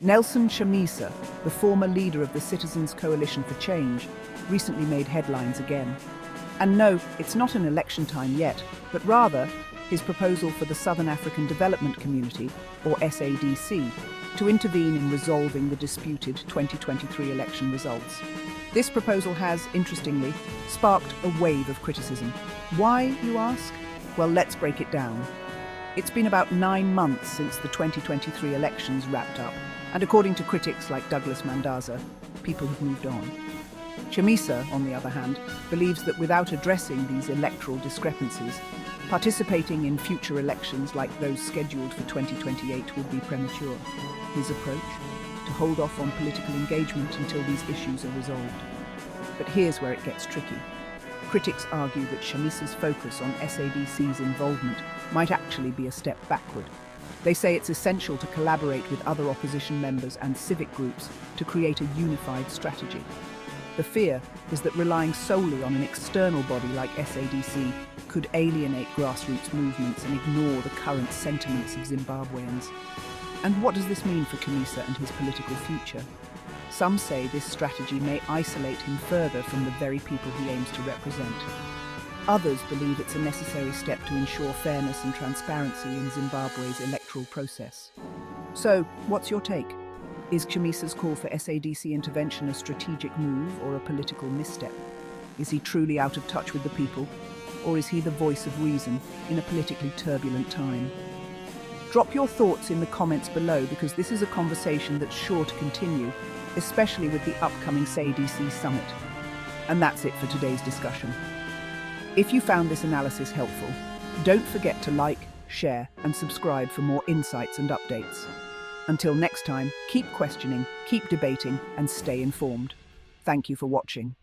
Nelson Chamisa, the former leader of the Citizens Coalition for Change, recently made headlines again. And no, it's not an election time yet, but rather his proposal for the Southern African Development Community, or SADC, to intervene in resolving the disputed 2023 election results. This proposal has, interestingly, sparked a wave of criticism. Why, you ask? Well, let's break it down. It's been about 9 months since the 2023 elections wrapped up, and according to critics like Douglas Mandaza, people have moved on. Chamisa, on the other hand, believes that without addressing these electoral discrepancies, participating in future elections like those scheduled for 2028 would be premature. His approach? To hold off on political engagement until these issues are resolved. But here's where it gets tricky. Critics argue that Chamisa's focus on SADC's involvement might actually be a step backward. They say it's essential to collaborate with other opposition members and civic groups to create a unified strategy. The fear is that relying solely on an external body like SADC could alienate grassroots movements and ignore the current sentiments of Zimbabweans. And what does this mean for Chamisa and his political future? Some say this strategy may isolate him further from the very people he aims to represent. Others believe it's a necessary step to ensure fairness and transparency in Zimbabwe's electoral process. So, what's your take? Is Chamisa's call for SADC intervention a strategic move or a political misstep? Is he truly out of touch with the people? Or is he the voice of reason in a politically turbulent time? Drop your thoughts in the comments below, because this is a conversation that's sure to continue, especially with the upcoming SADC summit. And that's it for today's discussion. If you found this analysis helpful, don't forget to like, share, and subscribe for more insights and updates. Until next time, keep questioning, keep debating, and stay informed. Thank you for watching.